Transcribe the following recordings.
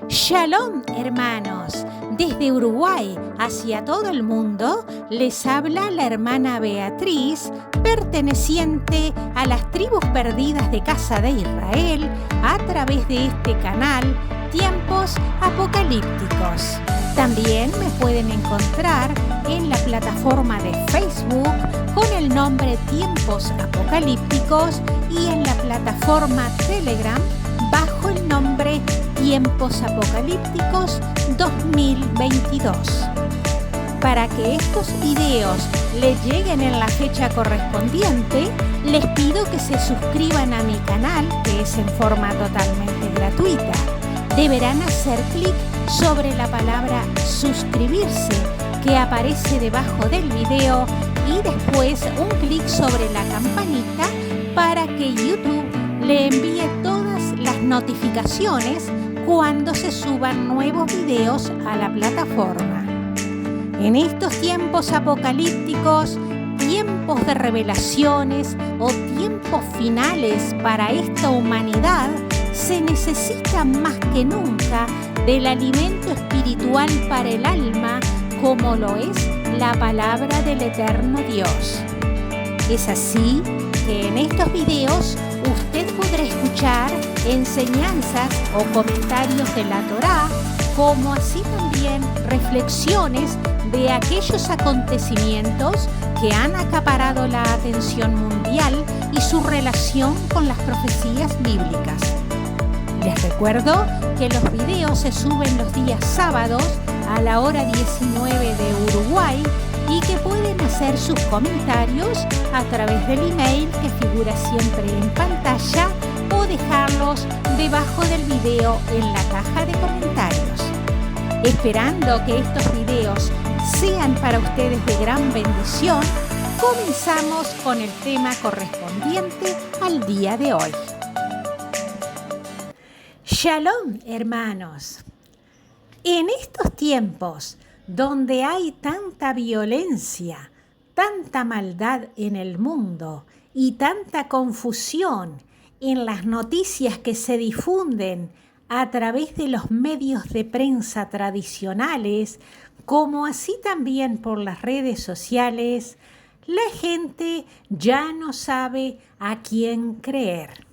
Shalom, hermanos. Desde Uruguay hacia todo el mundo les habla la hermana Beatriz, perteneciente a las tribus perdidas de Casa de Israel, a través de este canal Tiempos Apocalípticos. También me pueden encontrar en la plataforma de Facebook con el nombre Tiempos Apocalípticos y en la plataforma Telegram bajo el nombre Tiempos Apocalípticos 2022. Para que estos videos les lleguen en la fecha correspondiente, les pido que se suscriban a mi canal, que es en forma totalmente gratuita. Deberán hacer clic sobre la palabra suscribirse que aparece debajo del video y después un clic sobre la campanita para que YouTube le envíe todas las notificaciones cuando se suban nuevos videos a la plataforma. En estos tiempos apocalípticos, tiempos de revelaciones o tiempos finales para esta humanidad, se necesita más que nunca del alimento espiritual para el alma, como lo es la palabra del eterno Dios. Es así que en estos videos usted podrá escuchar enseñanzas o comentarios de la Torá, como así también reflexiones de aquellos acontecimientos que han acaparado la atención mundial y su relación con las profecías bíblicas. Les recuerdo que los videos se suben los días sábados a la hora 19 de Uruguay y que pueden hacer sus comentarios a través del email que figura siempre en pantalla o dejarlos debajo del video en la caja de comentarios. Esperando que estos videos sean para ustedes de gran bendición, comenzamos con el tema correspondiente al día de hoy. Shalom, hermanos. En estos tiempos donde hay tanta violencia, tanta maldad en el mundo y tanta confusión en las noticias que se difunden a través de los medios de prensa tradicionales, como así también por las redes sociales, la gente ya no sabe a quién creer.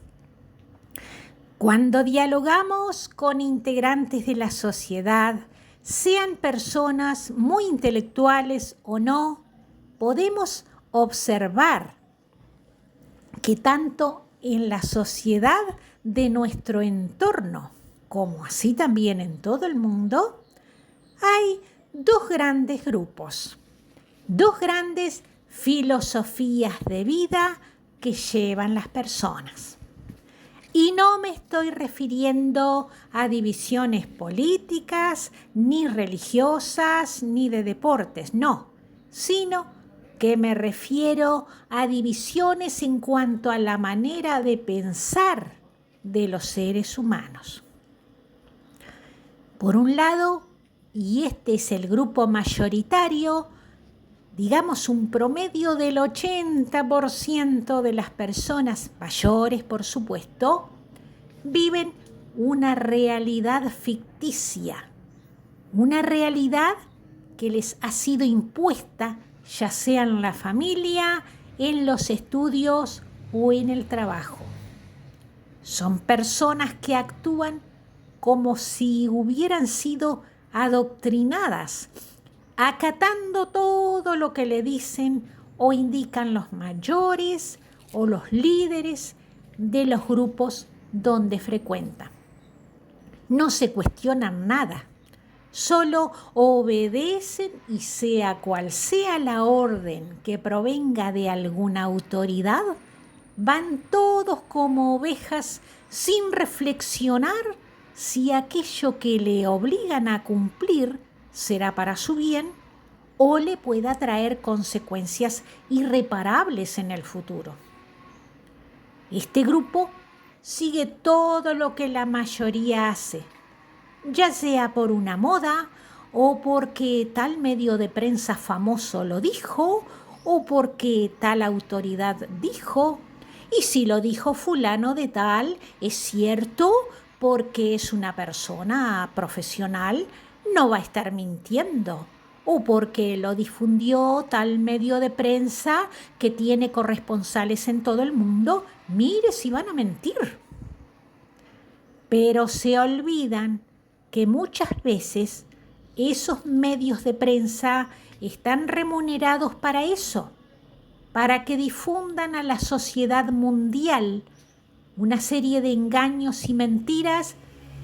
Cuando dialogamos con integrantes de la sociedad, sean personas muy intelectuales o no, podemos observar que tanto en la sociedad de nuestro entorno, como así también en todo el mundo, hay dos grandes grupos, dos grandes filosofías de vida que llevan las personas. Y no me estoy refiriendo a divisiones políticas, ni religiosas, ni de deportes, no, sino que me refiero a divisiones en cuanto a la manera de pensar de los seres humanos. Por un lado, y este es el grupo mayoritario, digamos un promedio del 80% de las personas mayores, por supuesto, viven una realidad ficticia, una realidad que les ha sido impuesta, ya sea en la familia, en los estudios o en el trabajo. Son personas que actúan como si hubieran sido adoctrinadas, acatando todo lo que le dicen o indican los mayores o los líderes de los grupos donde frecuentan. No se cuestionan nada, solo obedecen y sea cual sea la orden que provenga de alguna autoridad, van todos como ovejas sin reflexionar si aquello que le obligan a cumplir será para su bien o le pueda traer consecuencias irreparables en el futuro. Este grupo sigue todo lo que la mayoría hace, ya sea por una moda o porque tal medio de prensa famoso lo dijo o porque tal autoridad dijo, y si lo dijo fulano de tal, es cierto porque es una persona profesional, no va a estar mintiendo, o porque lo difundió tal medio de prensa que tiene corresponsales en todo el mundo, mire si van a mentir. Pero se olvidan que muchas veces esos medios de prensa están remunerados para eso, para que difundan a la sociedad mundial una serie de engaños y mentiras,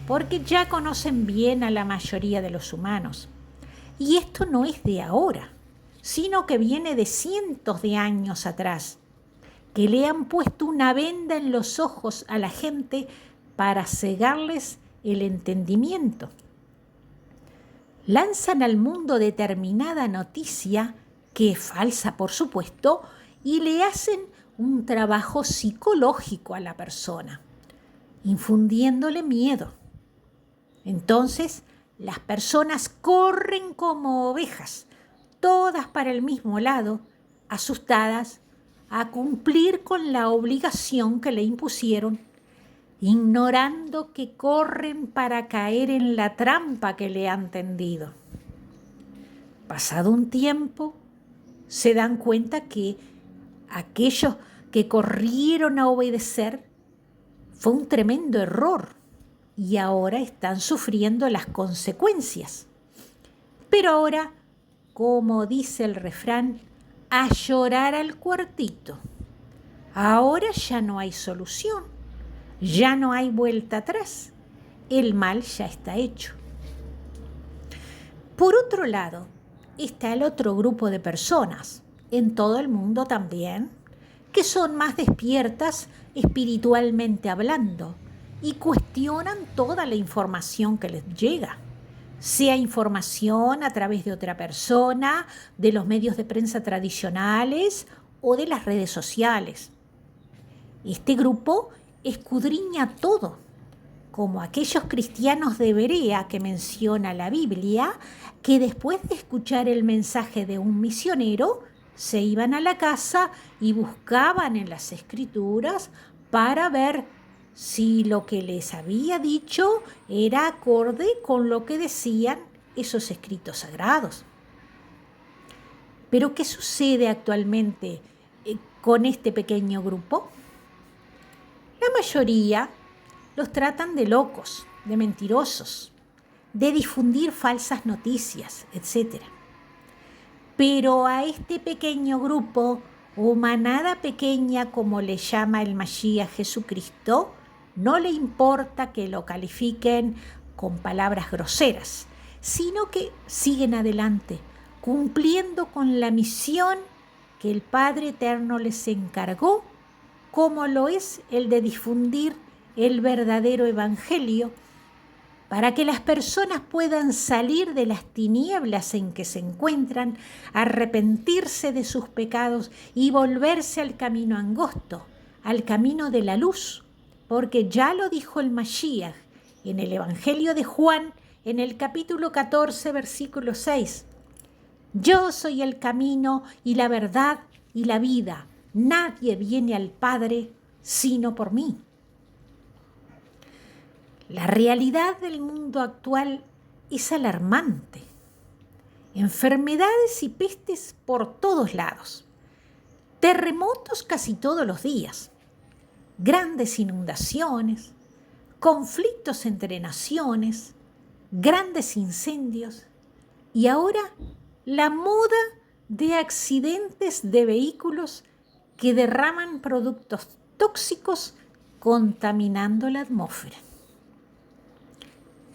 porque ya conocen bien a la mayoría de los humanos. Y esto no es de ahora, sino que viene de cientos de años atrás, que le han puesto una venda en los ojos a la gente para cegarles el entendimiento. Lanzan al mundo determinada noticia, que es falsa por supuesto, y le hacen un trabajo psicológico a la persona, infundiéndole miedo. Entonces, las personas corren como ovejas, todas para el mismo lado, asustadas, a cumplir con la obligación que le impusieron, ignorando que corren para caer en la trampa que le han tendido. Pasado un tiempo, se dan cuenta que aquellos que corrieron a obedecer fue un tremendo error y ahora están sufriendo las consecuencias. Pero ahora, como dice el refrán, a llorar al cuartito. Ahora ya no hay solución, ya no hay vuelta atrás, el mal ya está hecho. Por otro lado, está el otro grupo de personas, en todo el mundo también, que son más despiertas espiritualmente hablando y cuestionan toda la información que les llega, sea información a través de otra persona, de los medios de prensa tradicionales o de las redes sociales. Este grupo escudriña todo, como aquellos cristianos de Berea que menciona la Biblia, que después de escuchar el mensaje de un misionero, se iban a la casa y buscaban en las Escrituras para ver si lo que les había dicho era acorde con lo que decían esos escritos sagrados. Pero ¿qué sucede actualmente con este pequeño grupo? La mayoría los tratan de locos, de mentirosos, de difundir falsas noticias, etc. Pero a este pequeño grupo, o manada pequeña como le llama el Mashiach Jesucristo, no le importa que lo califiquen con palabras groseras, sino que siguen adelante, cumpliendo con la misión que el Padre Eterno les encargó, como lo es el de difundir el verdadero Evangelio, para que las personas puedan salir de las tinieblas en que se encuentran, arrepentirse de sus pecados y volverse al camino angosto, al camino de la luz, porque ya lo dijo el Mashiach en el Evangelio de Juan, en el capítulo 14, versículo 6. Yo soy el camino y la verdad y la vida. Nadie viene al Padre sino por mí. La realidad del mundo actual es alarmante. Enfermedades y pestes por todos lados. Terremotos casi todos los días. Grandes inundaciones, conflictos entre naciones, grandes incendios y ahora la moda de accidentes de vehículos que derraman productos tóxicos contaminando la atmósfera.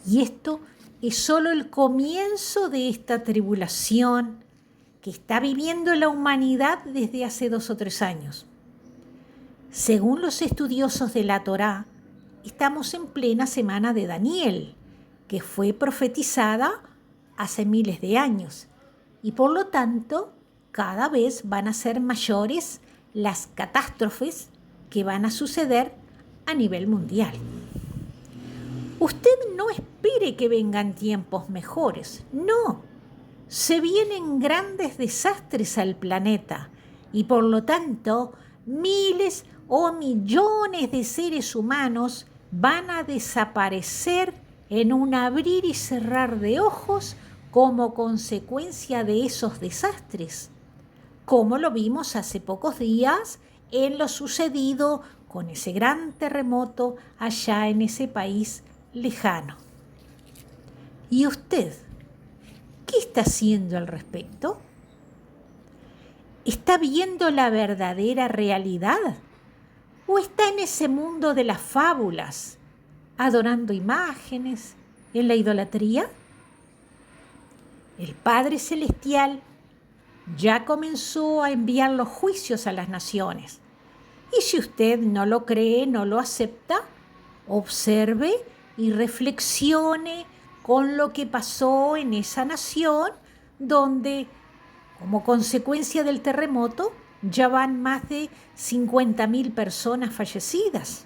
Y esto es solo el comienzo de esta tribulación que está viviendo la humanidad desde hace 2 o 3 años. Según los estudiosos de la Torá, estamos en plena semana de Daniel, que fue profetizada hace miles de años, y por lo tanto cada vez van a ser mayores las catástrofes que van a suceder a nivel mundial. Usted no espere que vengan tiempos mejores, no. Se vienen grandes desastres al planeta y por lo tanto miles o millones de seres humanos van a desaparecer en un abrir y cerrar de ojos como consecuencia de esos desastres, como lo vimos hace pocos días en lo sucedido con ese gran terremoto allá en ese país lejano. ¿Y usted qué está haciendo al respecto? ¿Está viendo la verdadera realidad? ¿O está en ese mundo de las fábulas, adorando imágenes, en la idolatría? El Padre Celestial ya comenzó a enviar los juicios a las naciones. Y si usted no lo cree, no lo acepta, observe y reflexione con lo que pasó en esa nación donde, como consecuencia del terremoto, ya van más de 50.000 personas fallecidas.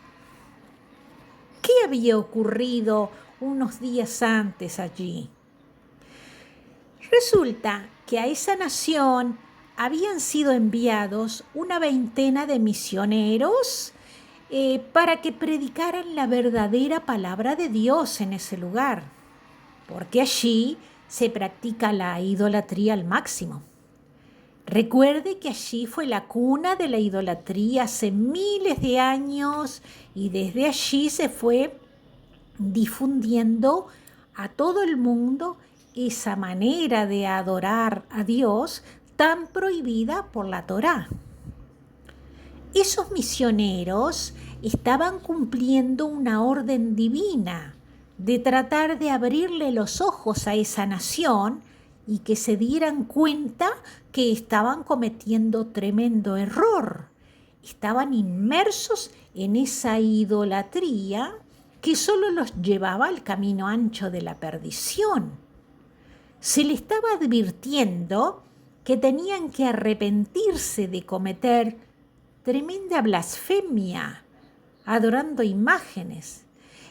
¿Qué había ocurrido unos días antes allí? Resulta que a esa nación habían sido enviados una veintena de misioneros para que predicaran la verdadera palabra de Dios en ese lugar, porque allí se practica la idolatría al máximo. Recuerde que allí fue la cuna de la idolatría hace miles de años y desde allí se fue difundiendo a todo el mundo esa manera de adorar a Dios tan prohibida por la Torá. Esos misioneros estaban cumpliendo una orden divina de tratar de abrirle los ojos a esa nación y que se dieran cuenta que estaban cometiendo tremendo error. Estaban inmersos en esa idolatría que solo los llevaba al camino ancho de la perdición. Se le estaba advirtiendo que tenían que arrepentirse de cometer tremenda blasfemia, adorando imágenes,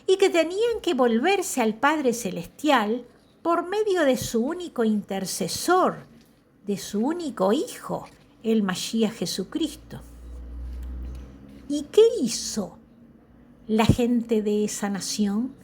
y que tenían que volverse al Padre Celestial por medio de su único intercesor, de su único Hijo, el Mashiach Jesucristo. ¿Y qué hizo la gente de esa nación?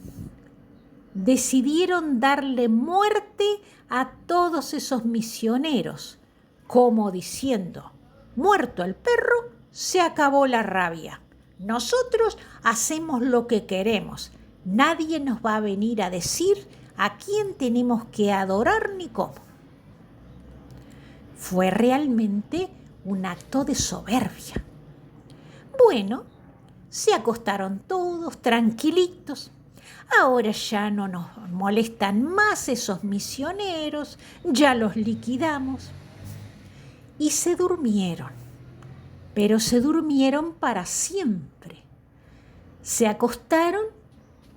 Decidieron darle muerte a todos esos misioneros, como diciendo: muerto el perro, se acabó la rabia. Nosotros hacemos lo que queremos. Nadie nos va a venir a decir a quién tenemos que adorar ni cómo. Fue realmente un acto de soberbia. Bueno, se acostaron todos tranquilitos. Ahora ya no nos molestan más esos misioneros, ya los liquidamos. Y se durmieron, pero se durmieron para siempre. Se acostaron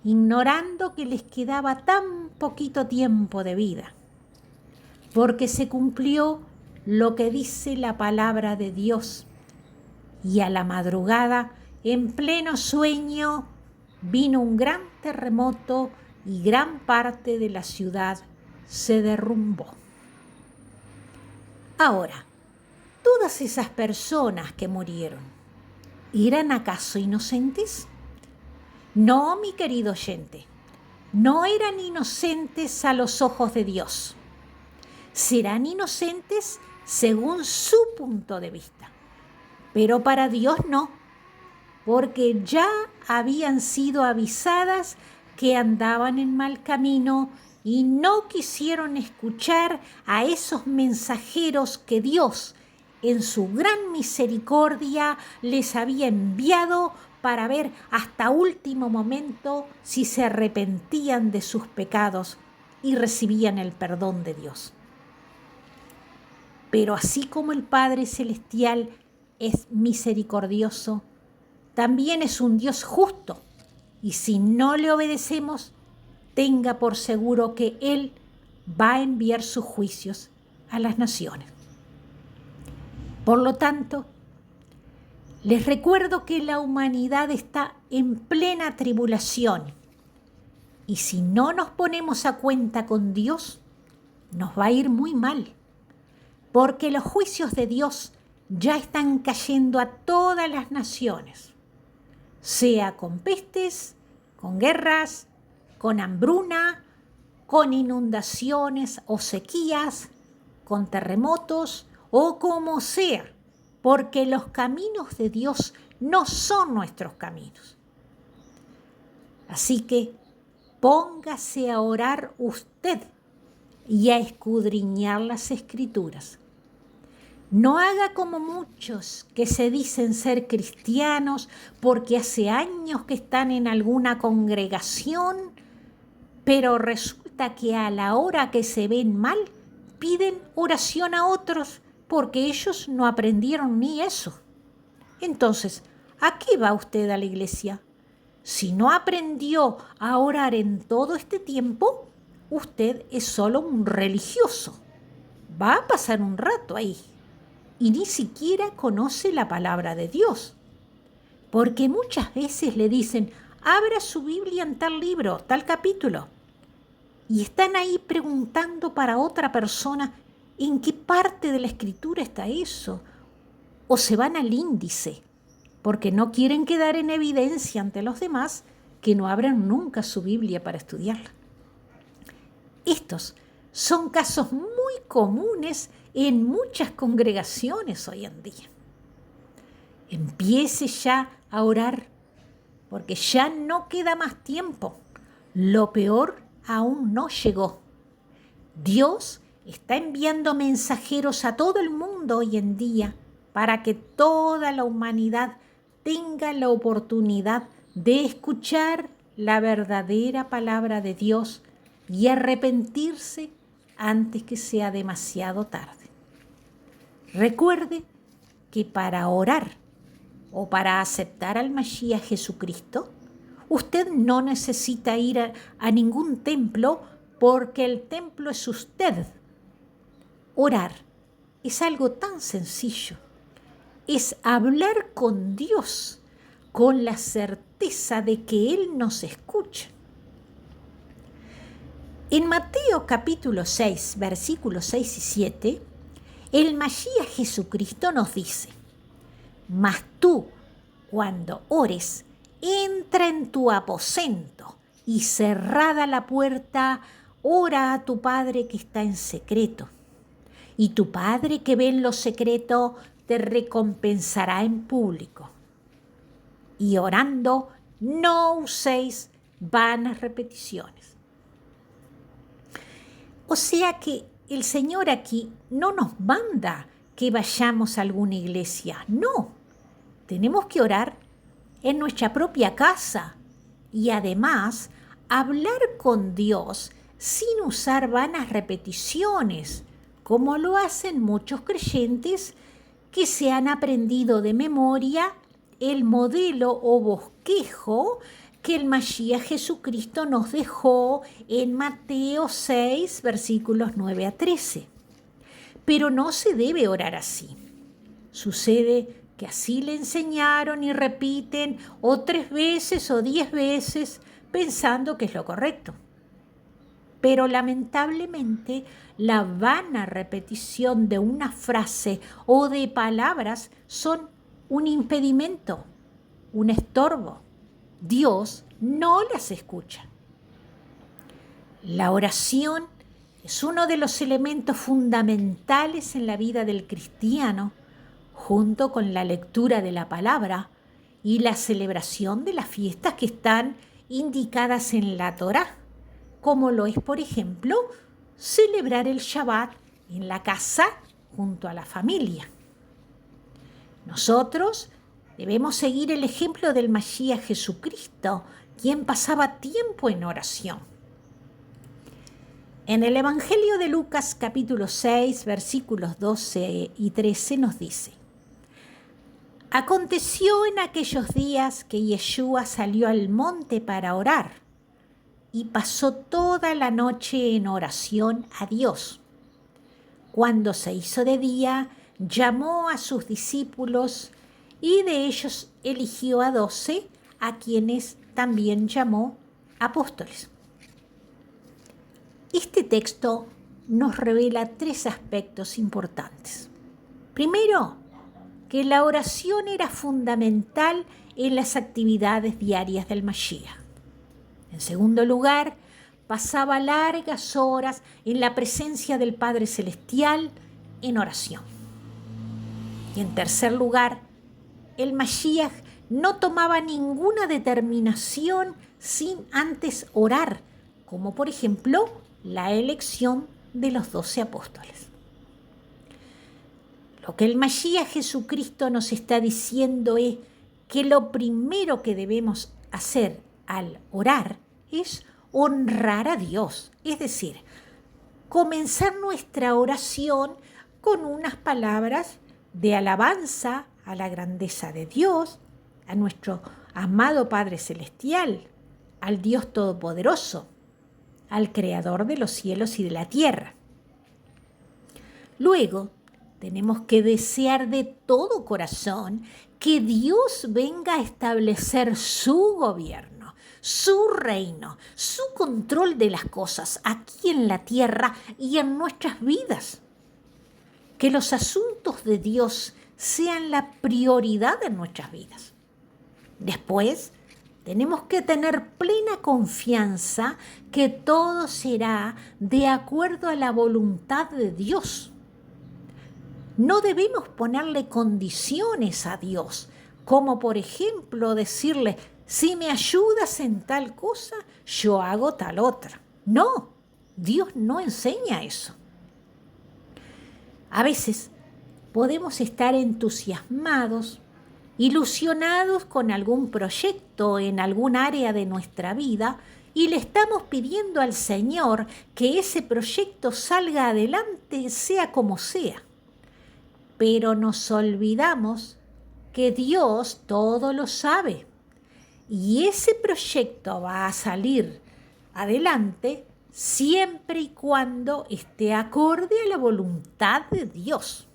ignorando que les quedaba tan poquito tiempo de vida, porque se cumplió lo que dice la palabra de Dios. Y a la madrugada, en pleno sueño, vino un gran terremoto y gran parte de la ciudad se derrumbó. Ahora, todas esas personas que murieron, ¿eran acaso inocentes? No, mi querido oyente, no eran inocentes a los ojos de Dios. Serán inocentes según su punto de vista, pero para Dios no, porque ya habían sido avisadas que andaban en mal camino y no quisieron escuchar a esos mensajeros que Dios, en su gran misericordia, les había enviado para ver hasta último momento si se arrepentían de sus pecados y recibían el perdón de Dios. Pero así como el Padre Celestial es misericordioso, también es un Dios justo, y si no le obedecemos, tenga por seguro que Él va a enviar sus juicios a las naciones. Por lo tanto, les recuerdo que la humanidad está en plena tribulación, y si no nos ponemos a cuenta con Dios, nos va a ir muy mal, porque los juicios de Dios ya están cayendo a todas las naciones, sea con pestes, con guerras, con hambruna, con inundaciones o sequías, con terremotos o como sea, porque los caminos de Dios no son nuestros caminos. Así que póngase a orar usted y a escudriñar las Escrituras. No haga como muchos que se dicen ser cristianos porque hace años que están en alguna congregación, pero resulta que a la hora que se ven mal, piden oración a otros porque ellos no aprendieron ni eso. Entonces, ¿a qué va usted a la iglesia? Si no aprendió a orar en todo este tiempo, usted es solo un religioso. Va a pasar un rato ahí y ni siquiera conoce la palabra de Dios. Porque muchas veces le dicen, abra su Biblia en tal libro, tal capítulo. Y están ahí preguntando para otra persona en qué parte de la Escritura está eso. O se van al índice, porque no quieren quedar en evidencia ante los demás que no abran nunca su Biblia para estudiarla. Estos son casos muy comunes en muchas congregaciones hoy en día. Empiece ya a orar, porque ya no queda más tiempo. Lo peor aún no llegó. Dios está enviando mensajeros a todo el mundo hoy en día para que toda la humanidad tenga la oportunidad de escuchar la verdadera palabra de Dios y arrepentirse antes que sea demasiado tarde. Recuerde que para orar o para aceptar al Mashiach Jesucristo, usted no necesita ir a ningún templo porque el templo es usted. Orar es algo tan sencillo. Es hablar con Dios con la certeza de que Él nos escucha. En Mateo capítulo 6, versículos 6 y 7, el Mashiach Jesucristo nos dice: mas tú, cuando ores, entra en tu aposento y cerrada la puerta, ora a tu Padre que está en secreto. Y tu Padre que ve en lo secreto te recompensará en público. Y orando, no uséis vanas repeticiones. O sea que el Señor aquí no nos manda que vayamos a alguna iglesia, no. Tenemos que orar en nuestra propia casa y además hablar con Dios sin usar vanas repeticiones, como lo hacen muchos creyentes que se han aprendido de memoria el modelo o bosquejo que el Mashiach Jesucristo nos dejó en Mateo 6, versículos 9 a 13. Pero no se debe orar así. Sucede que así le enseñaron y repiten o 3 veces o 10 veces pensando que es lo correcto. Pero lamentablemente la vana repetición de una frase o de palabras son un impedimento, un estorbo. Dios no las escucha. La oración es uno de los elementos fundamentales en la vida del cristiano, junto con la lectura de la palabra y la celebración de las fiestas que están indicadas en la Torá, como lo es, por ejemplo, celebrar el Shabbat en la casa junto a la familia. Nosotros debemos seguir el ejemplo del Mashiach Jesucristo, quien pasaba tiempo en oración. En el Evangelio de Lucas capítulo 6, versículos 12 y 13 nos dice: aconteció en aquellos días que Yeshua salió al monte para orar y pasó toda la noche en oración a Dios. Cuando se hizo de día, llamó a sus discípulos y de ellos eligió a 12, a quienes también llamó apóstoles. Este texto nos revela 3 aspectos importantes. Primero, que la oración era fundamental en las actividades diarias del Mashiach. En segundo lugar, pasaba largas horas en la presencia del Padre Celestial en oración. Y en tercer lugar, el Mashiach no tomaba ninguna determinación sin antes orar, como por ejemplo la elección de los 12 apóstoles. Lo que el Mashiach Jesucristo nos está diciendo es que lo primero que debemos hacer al orar es honrar a Dios, es decir, comenzar nuestra oración con unas palabras de alabanza a la grandeza de Dios, a nuestro amado Padre Celestial, al Dios Todopoderoso, al Creador de los cielos y de la tierra. Luego, tenemos que desear de todo corazón que Dios venga a establecer su gobierno, su reino, su control de las cosas aquí en la tierra y en nuestras vidas. Que los asuntos de Dios sean la prioridad en nuestras vidas. Después, tenemos que tener plena confianza que todo será de acuerdo a la voluntad de Dios. No debemos ponerle condiciones a Dios, como por ejemplo decirle, si me ayudas en tal cosa, yo hago tal otra. No, Dios no enseña eso. A veces podemos estar entusiasmados, ilusionados con algún proyecto en algún área de nuestra vida y le estamos pidiendo al Señor que ese proyecto salga adelante, sea como sea. Pero nos olvidamos que Dios todo lo sabe y ese proyecto va a salir adelante siempre y cuando esté acorde a la voluntad de Dios.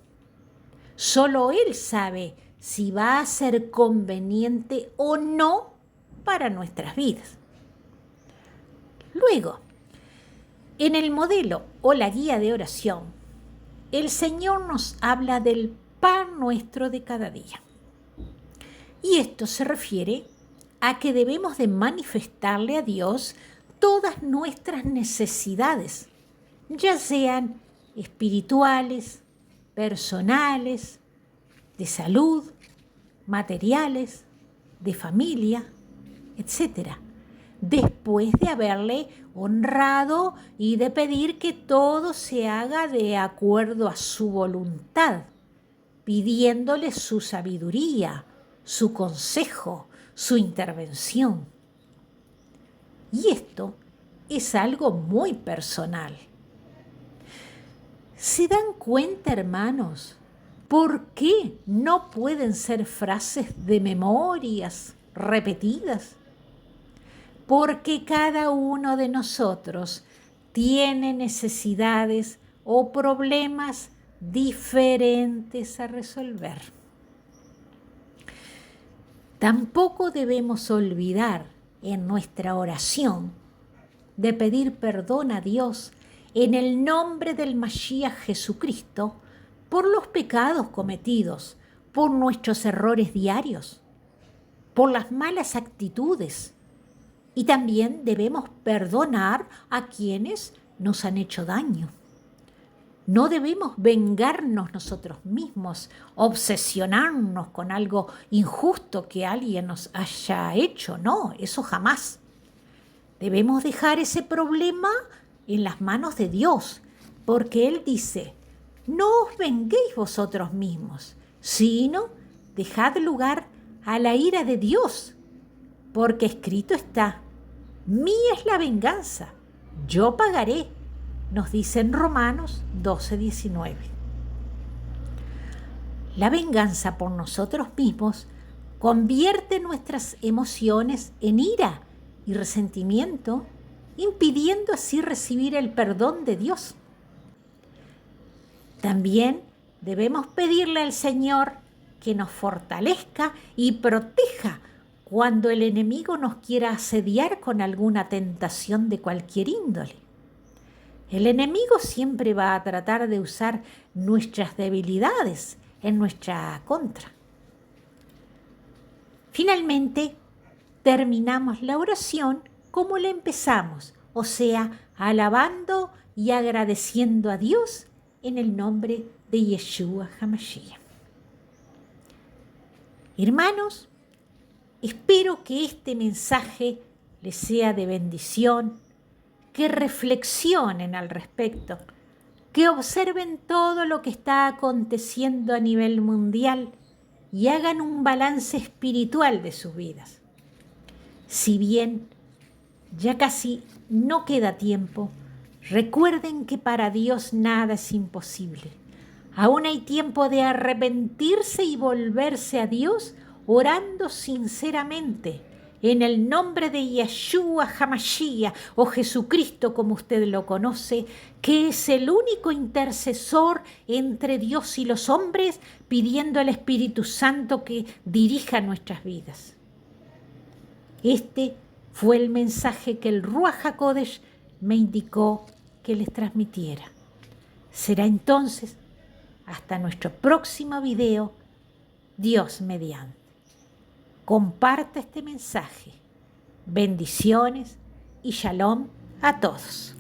Solo Él sabe si va a ser conveniente o no para nuestras vidas. Luego, en el modelo o la guía de oración, el Señor nos habla del pan nuestro de cada día. Y esto se refiere a que debemos de manifestarle a Dios todas nuestras necesidades, ya sean espirituales, personales, de salud, materiales, de familia, etc. Después de haberle honrado y de pedir que todo se haga de acuerdo a su voluntad, pidiéndole su sabiduría, su consejo, su intervención. Y esto es algo muy personal. ¿Se dan cuenta, hermanos, por qué no pueden ser frases de memorias repetidas? Porque cada uno de nosotros tiene necesidades o problemas diferentes a resolver. Tampoco debemos olvidar en nuestra oración de pedir perdón a Dios en el nombre del Mashiach Jesucristo por los pecados cometidos, por nuestros errores diarios, por las malas actitudes. Y también debemos perdonar a quienes nos han hecho daño. No debemos vengarnos nosotros mismos, obsesionarnos con algo injusto que alguien nos haya hecho. No, eso jamás. Debemos dejar ese problema en las manos de Dios, porque Él dice, no os venguéis vosotros mismos, sino dejad lugar a la ira de Dios, porque escrito está, mía es la venganza, yo pagaré, nos dice en Romanos 12:19. La venganza por nosotros mismos convierte nuestras emociones en ira y resentimiento, impidiendo así recibir el perdón de Dios. También debemos pedirle al Señor que nos fortalezca y proteja cuando el enemigo nos quiera asediar con alguna tentación de cualquier índole. El enemigo siempre va a tratar de usar nuestras debilidades en nuestra contra. Finalmente, terminamos la oración como la empezamos, o sea, alabando y agradeciendo a Dios en el nombre de Yeshua HaMashiach. Hermanos, espero que este mensaje les sea de bendición, que reflexionen al respecto, que observen todo lo que está aconteciendo a nivel mundial y hagan un balance espiritual de sus vidas. Si bien ya casi no queda tiempo, recuerden que para Dios nada es imposible. Aún hay tiempo de arrepentirse y volverse a Dios orando sinceramente en el nombre de Yeshua HaMashiach o Jesucristo como usted lo conoce, que es el único intercesor entre Dios y los hombres, pidiendo al Espíritu Santo que dirija nuestras vidas. Este fue el mensaje que el Ruach HaKodesh me indicó que les transmitiera. Será entonces hasta nuestro próximo video, Dios mediante. Comparta este mensaje. Bendiciones y shalom a todos.